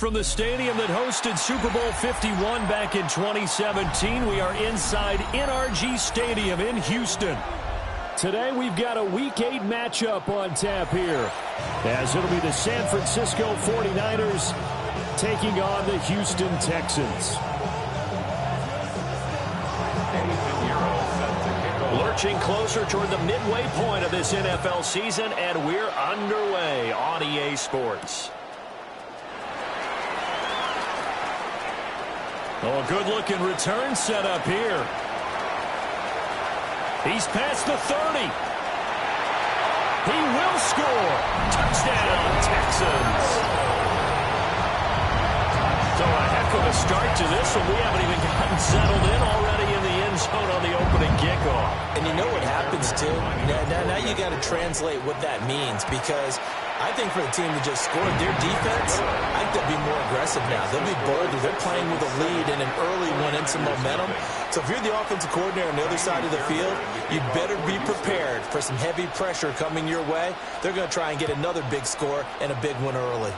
from the stadium that hosted Super Bowl 51 back in 2017. We are inside NRG Stadium in Houston. Today we've got a Week 8 matchup on tap here, as it'll be the San Francisco 49ers taking on the Houston Texans. Lurching closer toward the midway point of this NFL season, and we're underway on EA Sports. Oh, a good-looking return set up here. He's past the 30. He will score. Touchdown, Texans. So a heck of a start to this one. We haven't even gotten settled in already in the end zone on the opening kickoff. And you know what happens, too? Now you got to translate what that means, because I think for the team to just score their defense, I think they'll be more aggressive now. They'll be bolder. They're playing with a lead and an early one and some momentum. So if you're the offensive coordinator on the other side of the field, you better be prepared for some heavy pressure coming your way. They're going to try and get another big score and a big one early.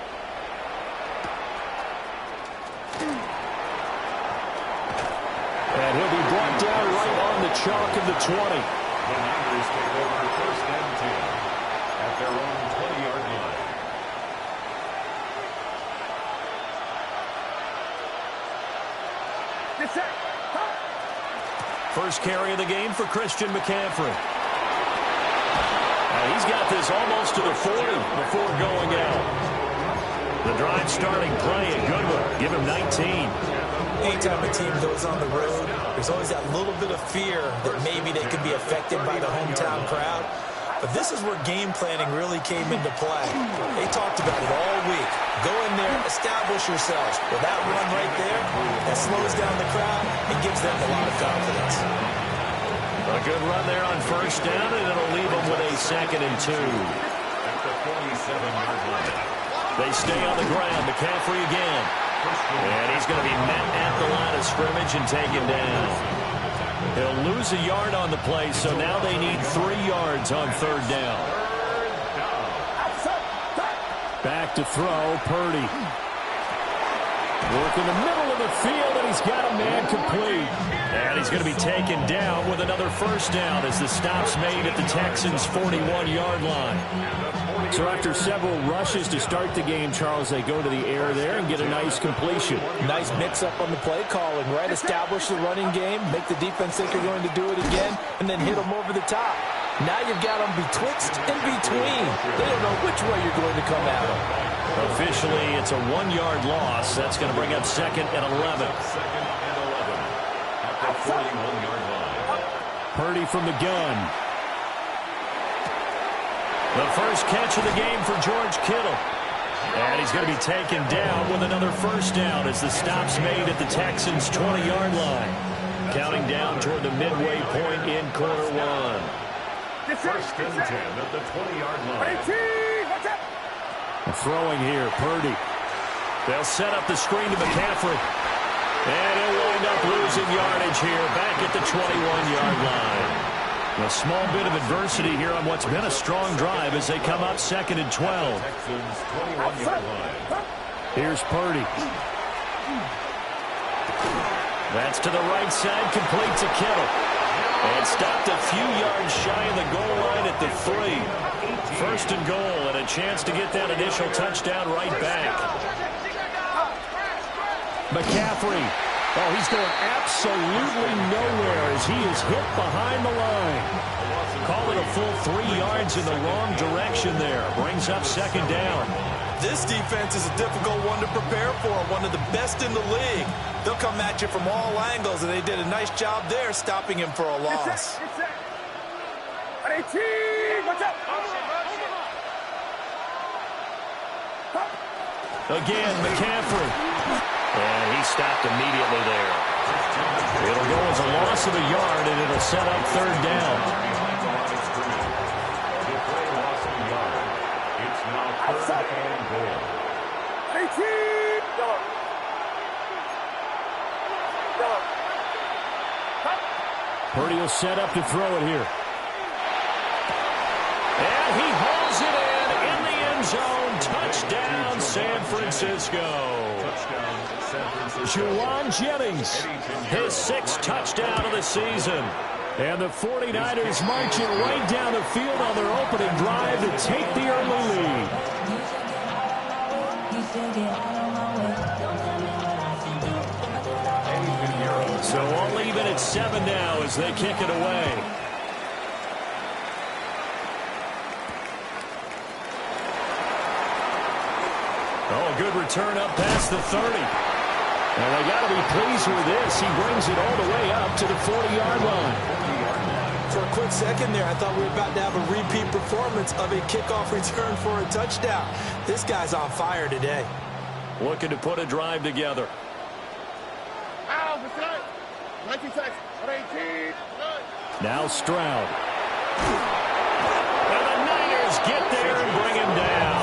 And he'll be brought down right on the chalk of the 20. The Niners take over first and 10 at their own 20-yard line. First carry of the game for Christian McCaffrey. He's got this almost to the 40 before going out. The drive starting play, a good one. Give him 19. Anytime a team goes on the road, there's always that little bit of fear that maybe they could be affected by the hometown crowd. But this is where game planning really came into play. They talked about it all week. Go in there, establish yourselves. With that run right there, that slows down the crowd and gives them a lot of confidence. A good run there on first down, and it'll leave them with a 2nd and 2. At the 47-yard line. They stay on the ground. McCaffrey again. And he's going to be met at the line of scrimmage and taken down. He'll lose a yard on the play, so now they need 3 yards on 3rd down. Back to throw, Purdy. Work in the middle of the field, and he's got a man complete. And he's going to be taken down with another first down as the stop's made at the Texans' 41-yard line. So after several rushes to start the game, Charles, they go to the air there and get a nice completion. Nice mix-up on the play calling, right? Establish the running game, make the defense think you're going to do it again, and then hit them over the top. Now you've got them betwixt and between. They don't know which way you're going to come at them. Officially, it's a 1-yard loss. That's going to bring up 2nd and 11. 2nd and 11 at the 41-yard line. Purdy from the gun. The first catch of the game for George Kittle. And he's going to be taken down with another first down as the stop's made at the Texans' 20-yard line. Counting down toward the midway point in quarter 1. First and 10 at the 20-yard line. Throwing here, Purdy. They'll set up the screen to McCaffrey. And he'll wind up losing yardage here back at the 21-yard line. A small bit of adversity here on what's been a strong drive as they come up 2nd and 12. Texans 21-yard line. Here's Purdy. That's to the right side, complete to Kittle. And stopped a few yards shy of the goal line at the 3. First and goal, and a chance to get that initial touchdown right back. McCaffrey. Oh, he's going absolutely nowhere as he is hit behind the line. Call it a full 3 yards in the wrong direction there. Brings up 2nd down. This defense is a difficult one to prepare for, one of the best in the league. They'll come at you from all angles, and they did a nice job there stopping him for a loss. Again, McCaffrey. And he stopped immediately there. It'll go as a loss of a yard, and it'll set up 3rd down. It's now 3rd and goal. Purdy will set up to throw it here. And he hauls it in the end zone. Touchdown, San Francisco. Juwan Jennings, his 6th touchdown of the season. And the 49ers marching right down the field on their opening drive to take the early lead. So all even at 7 now as they kick it away. Oh, good return up past the 30. And they got to be pleased with this. He brings it all the way up to the 40-yard line. For a quick second there, I thought we were about to have a repeat performance of a kickoff return for a touchdown. This guy's on fire today. Looking to put a drive together. Now Stroud. And the Niners get there and bring him down.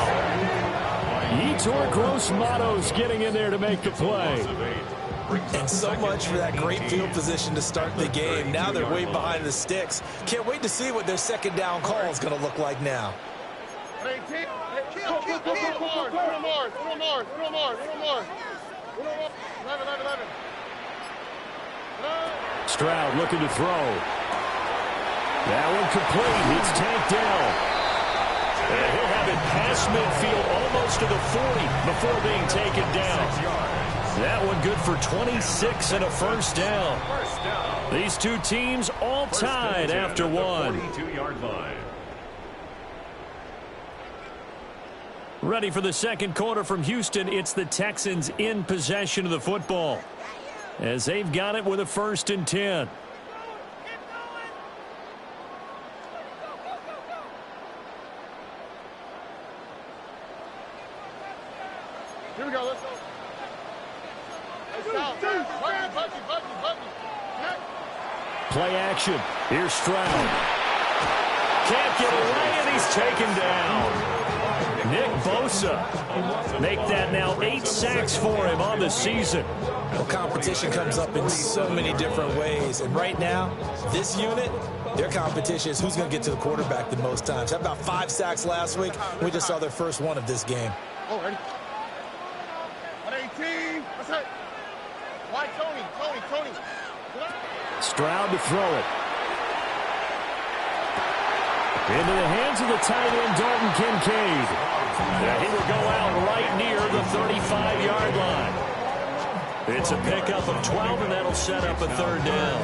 Yetur Gross-Matos getting in there to make the play. And so much for that great field position to start the game. Now they're way behind the sticks. Can't wait to see what their second down call is going to look like now. Stroud looking to throw. That one complete. It's tanked down. And he'll have it past midfield almost to the 40 before being taken down. That one good for 26 and a first down. These two teams all tied after one. Ready for the second quarter from Houston. It's the Texans in possession of the football, as they've got it with a 1st and 10. Here we go, let's go. Play action. Here's Stroud. Can't get away, and he's taken down. Nick Bosa. Make that now 8 sacks for him on the season. Well, competition comes up in so many different ways. And right now, this unit, their competition is who's going to get to the quarterback the most times. How about 5 sacks last week? We just saw their first one of this game. Oh, ready? 118. That's it. Why Tony? Stroud to throw it. Into the hands of the tight end, Dalton Kincaid. And he will go out right near the 35-yard line. It's a pickup of 12, and that'll set up a 3rd down.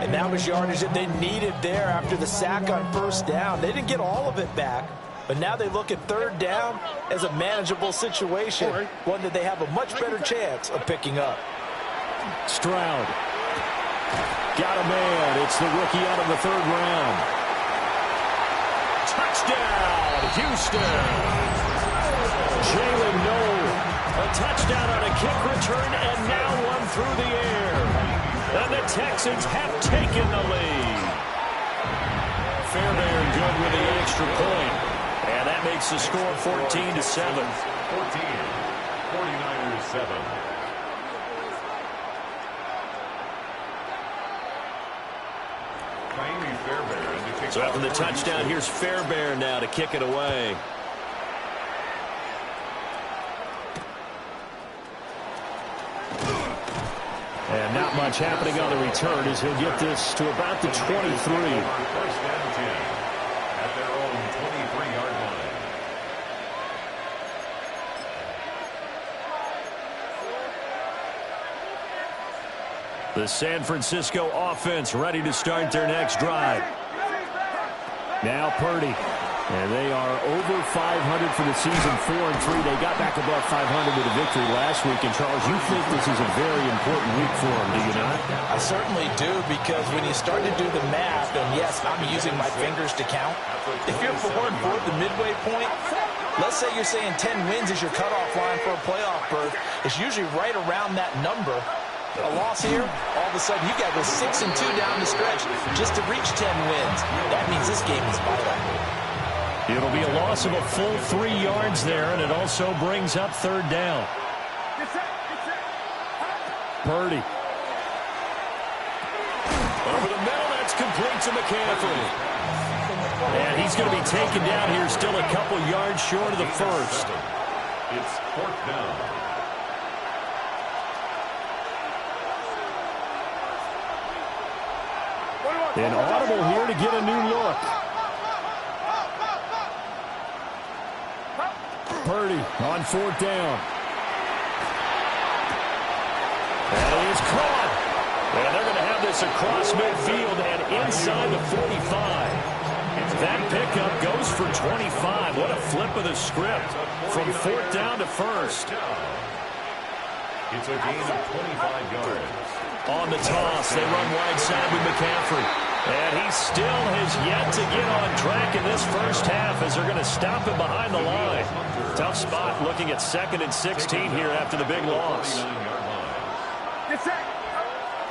And that was yardage that they needed there after the sack on 1st down. They didn't get all of it back, but now they look at 3rd down as a manageable situation, one that they have a much better chance of picking up. Stroud. Got a man. It's the rookie out of the 3rd round. Touchdown, Houston. Jalen Noel. A touchdown on a kick return, and now one through the air. And the Texans have taken the lead. Fairbairn good with the extra point. And that makes the score 14-7. 14. 49ers 7. So after the touchdown, here's Fairbairn now to kick it away. And not much happening on the return as he'll get this to about the 23. First and 10 at their own 23-yard line. The San Francisco offense ready to start their next drive. Now Purdy. And they are over 500 for the season, 4-3. They got back above 500 with a victory last week. And, Charles, you think this is a very important week for them, do you not? I certainly do, because when you start to do the math, and yes, I'm using my fingers to count. If you're 4-4 at the midway point, let's say you're saying 10 wins is your cutoff line for a playoff berth. It's usually right around that number. A loss here, all of a sudden you got to go 6-2 down the stretch just to reach 10 wins. That means this game is vital. It'll be a loss of a full 3 yards there, and it also brings up 3rd down. Purdy. Over the middle, that's complete to McCaffrey. And he's going to be taken down here, still a couple yards short of the first. It's 4th down. An audible here to get a new look. Purdy on 4th down. And he is caught. And they're going to have this across midfield and inside the 45. That pickup goes for 25. What a flip of the script from 4th down to 1st. It's a gain of 25 yards. On the toss, they run wide side with McCaffrey. And he still has yet to get on track in this first half as they're going to stop him behind the line. Tough spot looking at 2nd and 16 here after the big loss.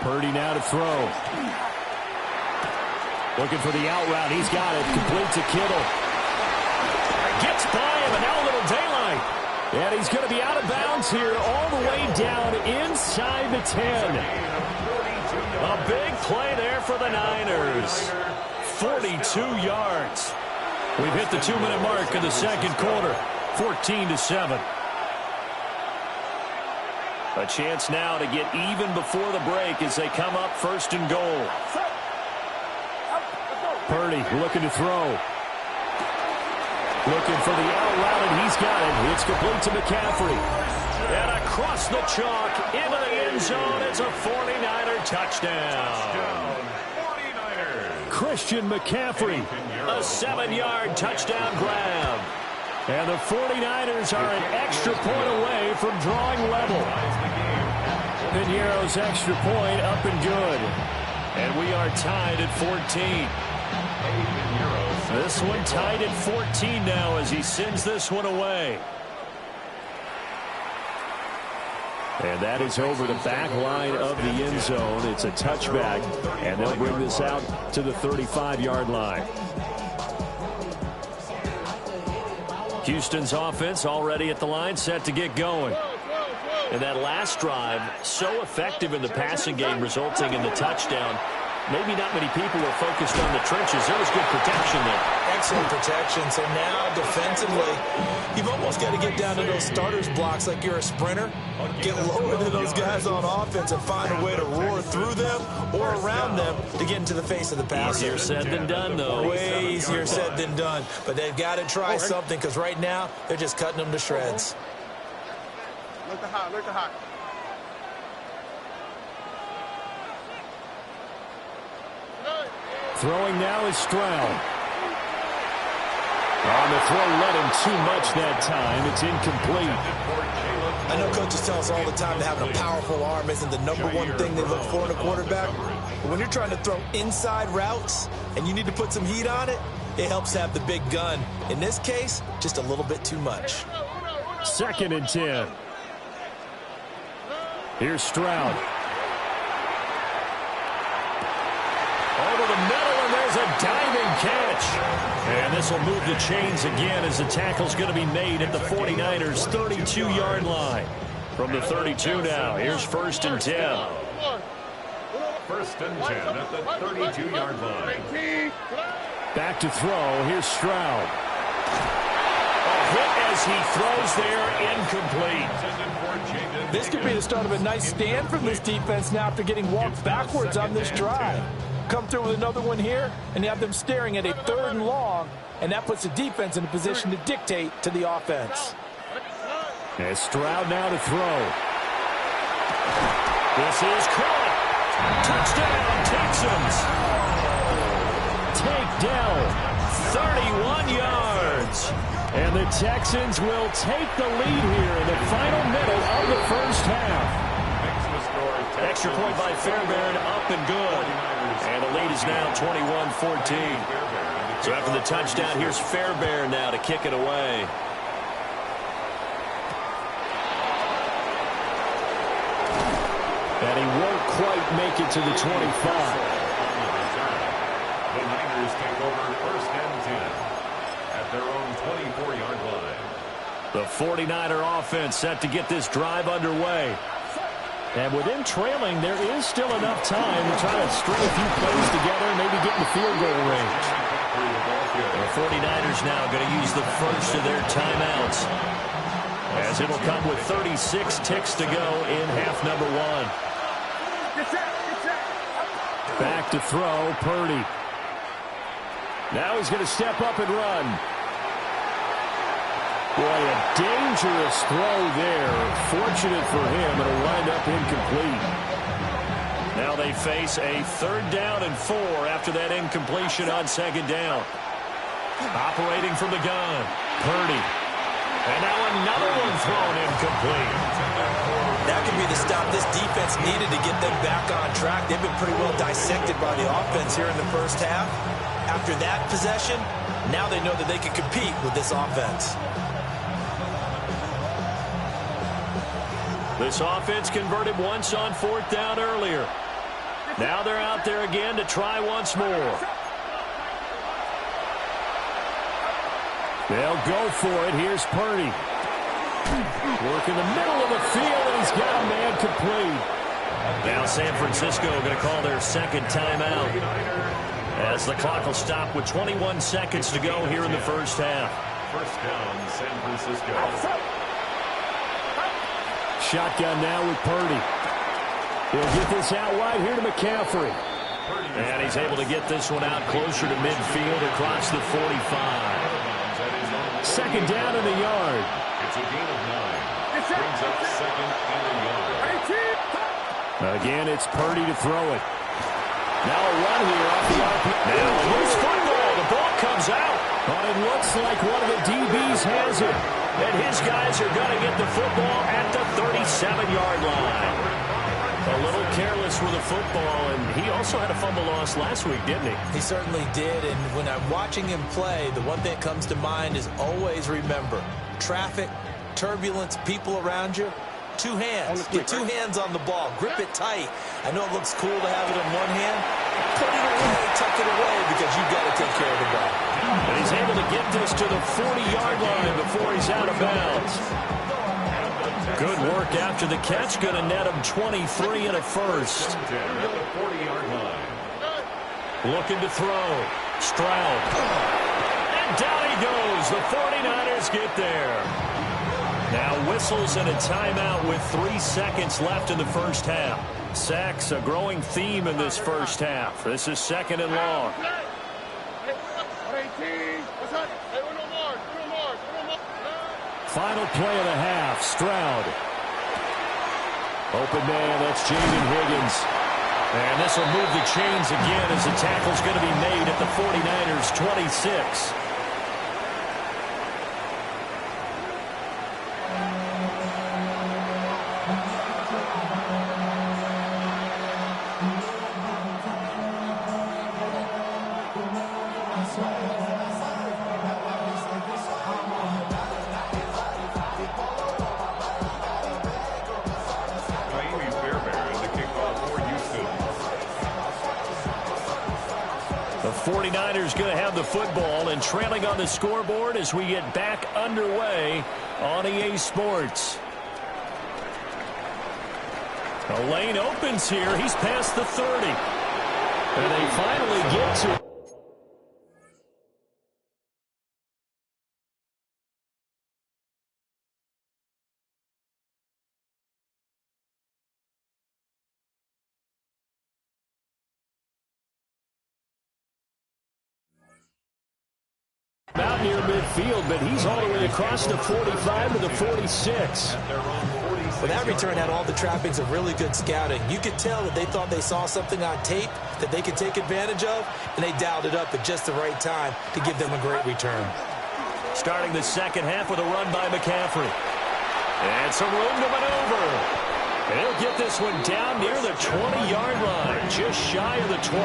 Purdy now to throw. Looking for the out route. He's got it. Complete to Kittle. Gets by him, and now a little daylight. And he's going to be out of bounds here all the way down inside the 10. A big play there for the Niners. 42 yards. We've hit the 2-minute mark in the second quarter. 14-7. A chance now to get even before the break as they come up 1st and goal. Purdy looking to throw. Looking for the out route, and he's got it. It's complete to McCaffrey. And across the chalk into the end zone. It's a 49er touchdown. Christian McCaffrey, a 7-yard touchdown grab. And the 49ers are an extra point away from drawing level. Piñeiro's extra point up and good. And we are tied at 14. This one tied at 14 now as he sends this one away. And that is over the back line of the end zone. It's a touchback, and they'll bring this out to the 35-yard line. Houston's offense already at the line, set to get going. And that last drive, so effective in the passing game, resulting in the touchdown. Maybe not many people were focused on the trenches. There was good protection there. Excellent protection. So now, defensively, you've almost got to get down to those starters blocks like you're a sprinter. Get lower than those guys on offense and find a way to roar through them or around them to get into the face of the passer. Easier said than done, though. Way easier said than done. But they've got to try something because right now, they're just cutting them to shreds. Look the hot, look the hot. Throwing now is Stroud. On the throw, let him too much that time. It's incomplete. I know coaches tell us all the time that having a powerful arm isn't the #1 thing they look for in a quarterback. But when you're trying to throw inside routes and you need to put some heat on it, it helps have the big gun. In this case, just a little bit too much. 2nd and 10. Here's Stroud. Over the middle, and there's a diving catch. And this will move the chains again as the tackle's going to be made at the 49ers' 32-yard line. From the 32 now, here's 1st and 10. 1st and 10 at the 32-yard line. Back to throw, here's Stroud. A hit as he throws there, incomplete. This could be the start of a nice stand from this defense now after getting walked backwards on this drive. Come through with another one here, and you have them staring at a 3rd and long, and that puts the defense in a position to dictate to the offense. And Stroud now to throw. This is caught. Touchdown, Texans. Takedown, 31 yards. And the Texans will take the lead here in the final minute of the first half. Extra point by Fairbairn, up and good. And the lead is now 21-14. So after the touchdown, here's Fairbairn now to kick it away. And he won't quite make it to the 25. The Niners take over 1st and 10 at their own 24-yard line. The 49er offense set to get this drive underway. And with them trailing, there is still enough time to try to string a few plays together and maybe get in the field goal range. The 49ers now going to use the first of their timeouts, as it'll come with 36 ticks to go in half number one. Back to throw, Purdy. Now he's going to step up and run. Boy, a dangerous throw there. Fortunate for him, it'll wind up incomplete. Now they face a 3rd down and 4 after that incompletion on 2nd down. Operating from the gun, Purdy. And now another one thrown incomplete. That could be the stop this defense needed to get them back on track. They've been pretty well dissected by the offense here in the first half. After that possession, now they know that they can compete with this offense. This offense converted once on 4th down earlier. Now they're out there again to try once more. They'll go for it. Here's Purdy. Work in the middle of the field, and he's got a man complete. Now San Francisco going to call their 2nd timeout, as the clock will stop with 21 seconds to go here in the first half. First down, San Francisco. Shotgun now with Purdy. He'll get this out wide here to McCaffrey. And he's able to get this one out closer to midfield across the 45. 2nd down in the yard. It's a gain of 9. Brings up 2nd and a yard. Again, it's Purdy to throw it. Now a run here off the RP. Now a loose football. The ball comes out. But it looks like one of the DBs has it. And his guys are going to get the football at the 37-yard line. A little careless with the football, and he also had a fumble loss last week, didn't he? He certainly did, and when I'm watching him play, the one thing that comes to mind is always remember, traffic, turbulence, people around you, 2 hands. Get 2 hands on the ball. Grip it tight. I know it looks cool to have it in one hand. Put it away, tuck it away, because you've got to take care of the ball. And he's able to get this to the 40-yard line before he's out of bounds. Good work after the catch. Going to net him 23 and a first. Looking to throw. Stroud. And down he goes. The 49ers get there. Now whistles and a timeout with 3 seconds left in the first half. Sacks, a growing theme in this first half. This is 2nd and long. Final play of the half. Stroud. Open man, that's Jaden Higgins. And this will move the chains again as the tackle's going to be made at the 49ers' 26. The 49ers going to have the football and trailing on the scoreboard as we get back underway on EA Sports. The lane opens here. He's past the 30. And they finally get to it. Out near midfield, but he's all the way across the 45 to the 46. Well, that return had all the trappings of really good scouting. You could tell that they thought they saw something on tape that they could take advantage of, and they dialed it up at just the right time to give them a great return. Starting the second half with a run by McCaffrey. And some room to maneuver. He'll get this one down near the 20-yard line, just shy of the 20.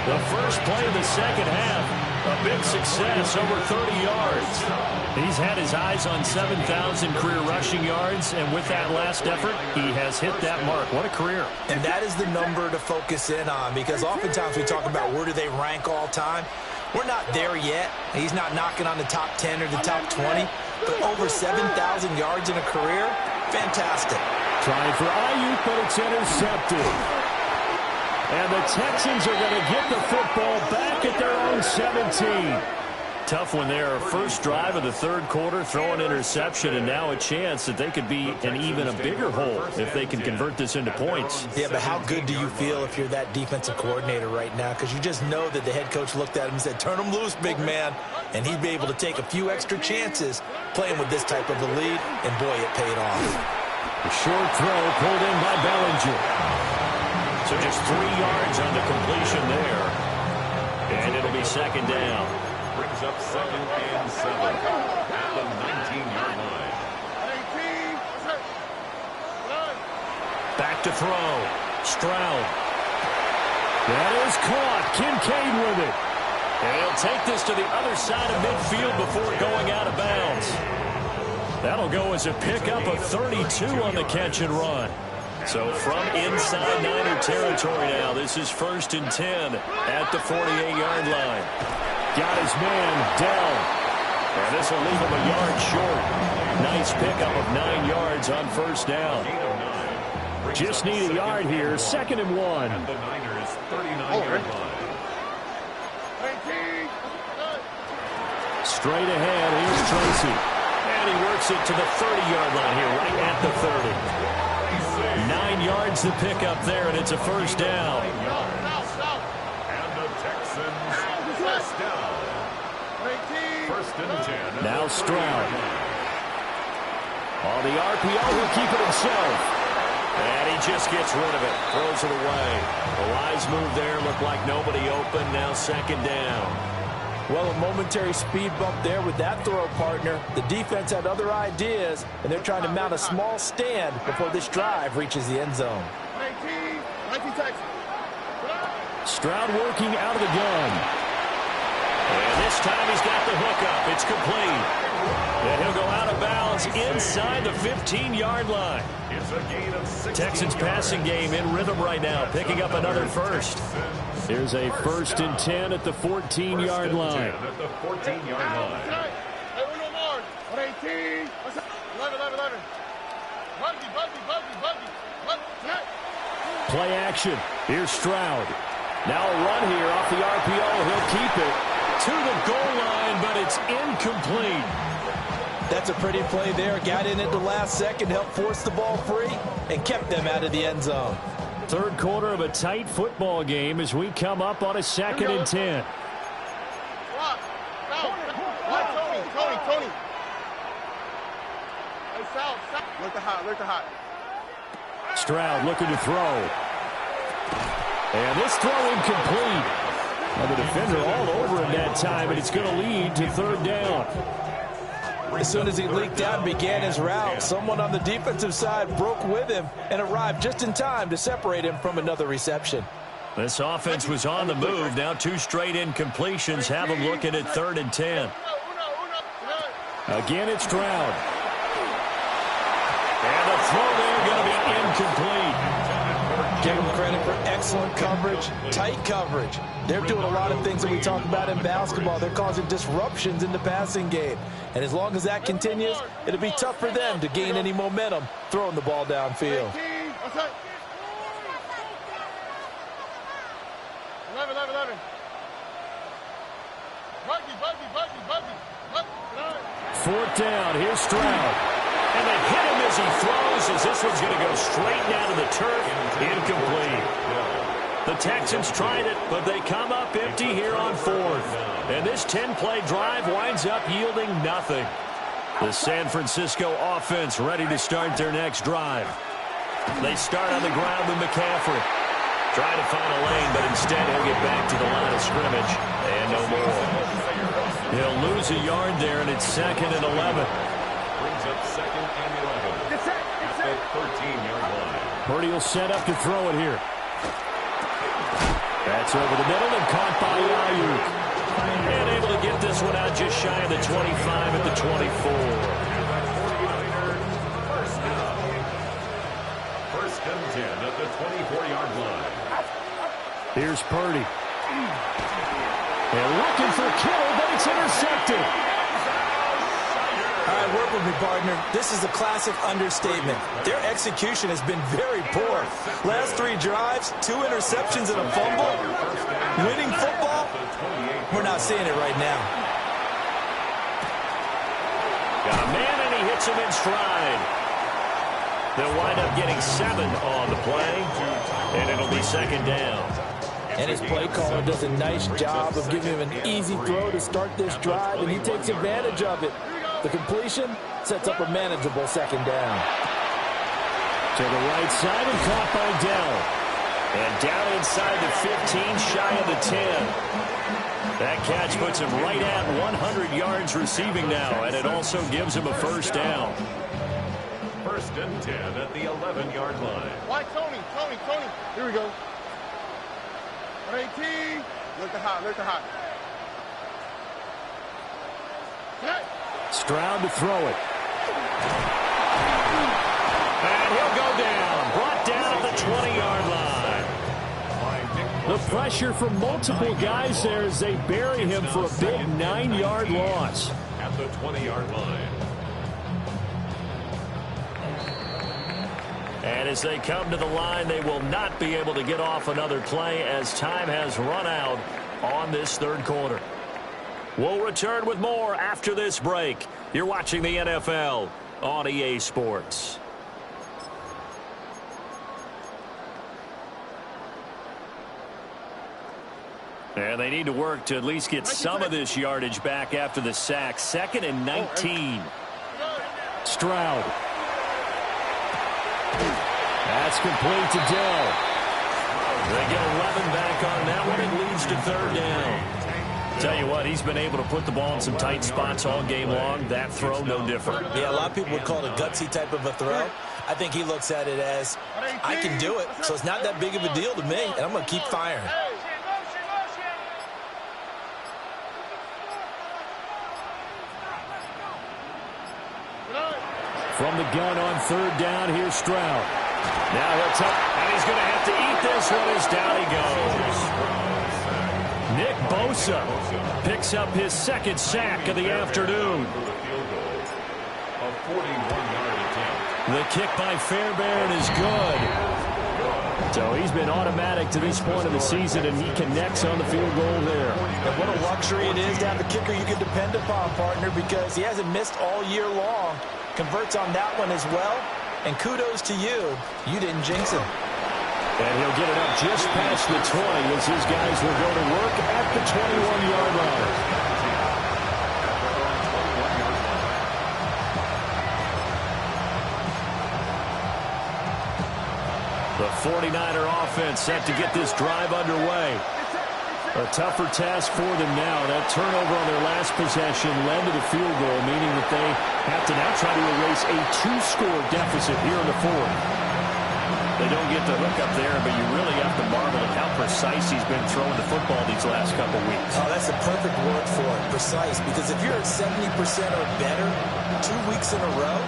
The first play of the second half. A big success, over 30 yards. He's had his eyes on 7,000 career rushing yards, and with that last effort, he has hit that mark. What a career. And that is the number to focus in on, because oftentimes we talk about where do they rank all time. We're not there yet. He's not knocking on the top 10 or the top 20, but over 7,000 yards in a career, fantastic. Trying for Ayuk, but it's intercepted. And the Texans are going to get the football back at their own 17. Tough one there. First drive of the third quarter, throw an interception, and now a chance that they could be in even a bigger hole if they can convert this into points. Yeah, but how good do you feel if you're that defensive coordinator right now? Because you just know that the head coach looked at him and said, turn him loose, big man. And he'd be able to take a few extra chances playing with this type of a lead, and boy, it paid off. A short throw pulled in by Bellinger. So just 3 yards on the completion there. And it'll be second down. Brings up 2nd and 7 at the 19-yard line. Back to throw. Stroud. That is caught. Kincaid with it. And he'll take this to the other side of midfield before going out of bounds. That'll go as a pickup of 32 on the catch and run. So from inside Niner territory now, this is 1st and 10 at the 48-yard line. Got his man, Dell. And this will leave him a yard short. Nice pickup of 9 yards on first down. Just need a yard here, 2nd and 1. At the Niners' 39-yard line. Straight ahead, here's Tracy. And he works it to the 30-yard line here, right at the 30. 9 yards to pick up there, and it's a first down. And the Texans first down. 1st and 10. Now Stroud. On the RPO, he'll keep it himself. And he just gets rid of it. Throws it away. A wise move there. Looked like nobody open. Now 2nd down. Well, a momentary speed bump there with that throw, partner. The defense had other ideas, and they're trying to mount a small stand before this drive reaches the end zone. Stroud working out of the gun. And this time he's got the hook up. It's complete. And he'll go out of bounds inside the 15-yard line. Texans passing game in rhythm right now, picking up another first. Here's a 1st and 10 at the 14-yard line. At the 14-yard line. Play action. Here's Stroud. Now a run here off the RPO. He'll keep it to the goal line, but it's incomplete. That's a pretty play there. Got in at the last second, helped force the ball free, and kept them out of the end zone. Third quarter of a tight football game as we come up on a 2nd and 10. Tony. Look hot. Stroud looking to throw. And this throw incomplete. Well, the defender all over him that time, and it's going to lead to 3rd down. As soon as he leaked out and began his route, someone on the defensive side broke with him and arrived just in time to separate him from another reception. This offense was on the move. Now 2 straight incompletions have them looking at 3rd and 10. Again, it's Stroud. And the throw there going to be incomplete. Give them credit for excellent coverage, tight coverage. They're doing a lot of things that we talk about in basketball. They're causing disruptions in the passing game. And as long as that continues, it'll be tough for them to gain any momentum throwing the ball downfield. 4th down. Here's Stroud. And they hit him as he throws, as this one's going to go straight down to the turf. Incomplete. The Texans tried it, but they come up empty here on 4th. And this 10-play drive winds up yielding nothing. The San Francisco offense ready to start their next drive. They start on the ground with McCaffrey. Trying to find a lane, but instead he'll get back to the line of scrimmage. And no more. He'll lose a yard there, and it's 2nd and 11. Brings up 2nd and 11. At the 13-yard line. Purdy will set up to throw it here. That's over the middle and caught by Ayuk. And able to get this one out just shy of the 25 at the 24. First and 10 at the 24-yard line. Here's Purdy. And looking for Kittle, but it's intercepted. All right, work with me, partner. This is a classic understatement. Their execution has been very poor. Last 3 drives, 2 interceptions and a fumble. Winning football, We're not seeing it right now. Got a man, and he hits him in stride. They'll wind up getting 7 on the play, and it'll be second down. And his play caller does a nice job of giving him an easy throw to start this drive, and he takes advantage of it. The completion sets up a manageable second down. To the right side and caught by Dell. And down inside the 15, shy of the 10. That catch puts him right at 100 yards receiving now, and it also gives him a first down. First and 10 at the 11-yard line. Why Tony? Here we go. 118. Look hot. Stroud to throw it. And he'll go down. Brought down at the 20-yard line. The pressure from multiple guys there as they bury him for a big 9-yard loss. At the 20-yard line. And as they come to the line, they will not be able to get off another play as time has run out on this third quarter. We'll return with more after this break. You're watching the NFL on EA Sports. And they need to work to at least get some of this yardage back after the sack. 2nd and 19. Stroud. That's complete to Dell. They get 11 back on that one. It leads to third down. Tell you what, he's been able to put the ball in some tight spots all game long. That throw, no different. Yeah, a lot of people would call it a gutsy type of a throw. I think he looks at it as, I can do it, so it's not that big of a deal to me, and I'm going to keep firing. From the gun on third down, here's Stroud. Now he'll tuck, and he's going to have to eat this one as down he goes. Nick Bosa picks up his 2nd sack of the afternoon. The kick by Fairbairn is good. So he's been automatic to this point of the season, and he connects on the field goal there. And what a luxury it is to have a kicker you can depend upon, partner, because he hasn't missed all year long. Converts on that one as well. And kudos to you. You didn't jinx him. And he'll get it up just past the 20 as his guys will go to work at the 21-yard line. The 49er offense set to get this drive underway. A tougher task for them now. That turnover on their last possession led to the field goal, meaning that they have to now try to erase a 2-score deficit here in the 4th. They don't get the hook up there, but you really have to marvel at how precise he's been throwing the football these last couple weeks. Oh, that's the perfect word for it, precise, because if you're at 70% or better 2 weeks in a row,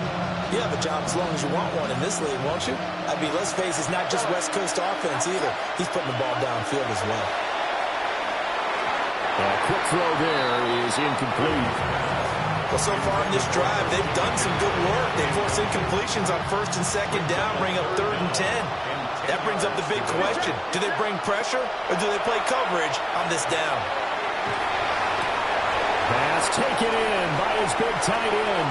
you have a job as long as you want one in this league, won't you? I mean, let's face it, it's not just West Coast offense either. He's putting the ball downfield as well. A quick throw there is incomplete. Well, so far in this drive, they've done some good work. They force incompletions on 1st and 2nd down, bring up 3rd and 10. That brings up the big question. Do they bring pressure, or do they play coverage on this down? Pass taken in by his big tight end.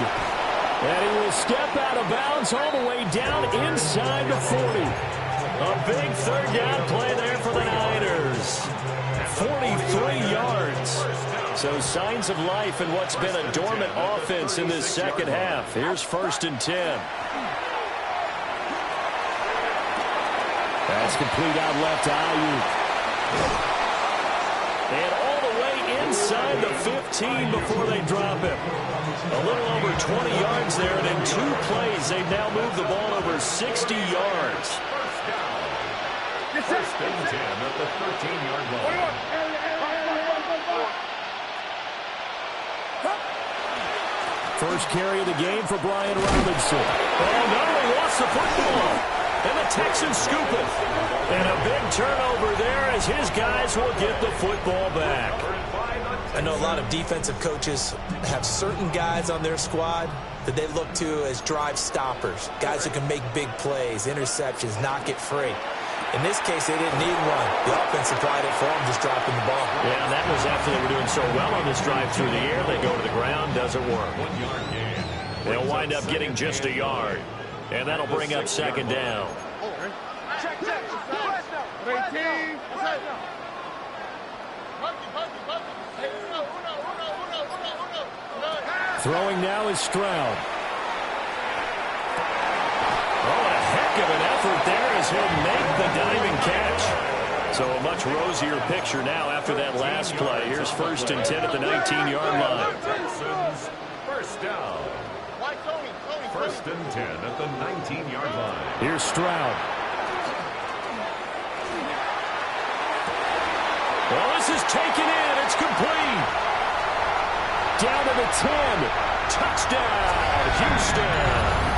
And he will step out of bounds all the way down inside the 40. A big third down play there for the Niners. 43 yards. So signs of life in what's been a dormant offense in this second half. Here's 1st and 10. That's complete out left to Ayuk. And all the way inside the 15 before they drop him. A little over 20 yards there, and in 2 plays, they've now moved the ball over 60 yards. First and 10 at the 13-yard line. First carry of the game for Brian Robinson. Oh, no, he lost the football. And the Texans scoop it. And a big turnover there as his guys will get the football back. I know a lot of defensive coaches have certain guys on their squad that they look to as drive stoppers, guys who can make big plays, interceptions, knock it free. In this case, they didn't need one. The offense supplied it for them, just dropping the ball. Yeah, that was after they were doing so well on this drive through the air. They go to the ground, doesn't work. 1 yard gain. They'll wind up getting just a yard. And that'll bring up second down. Throwing now is Stroud. Oh, a heck of an effort there as he'll make the diving catch. So a much rosier picture now after that last play. Here's 1st and 10 at the 19-yard line. Texans, first down. 1st and 10 at the 19-yard line. Here's Stroud. Well, this is taken in. It's complete. Down to the 10. Touchdown, Houston.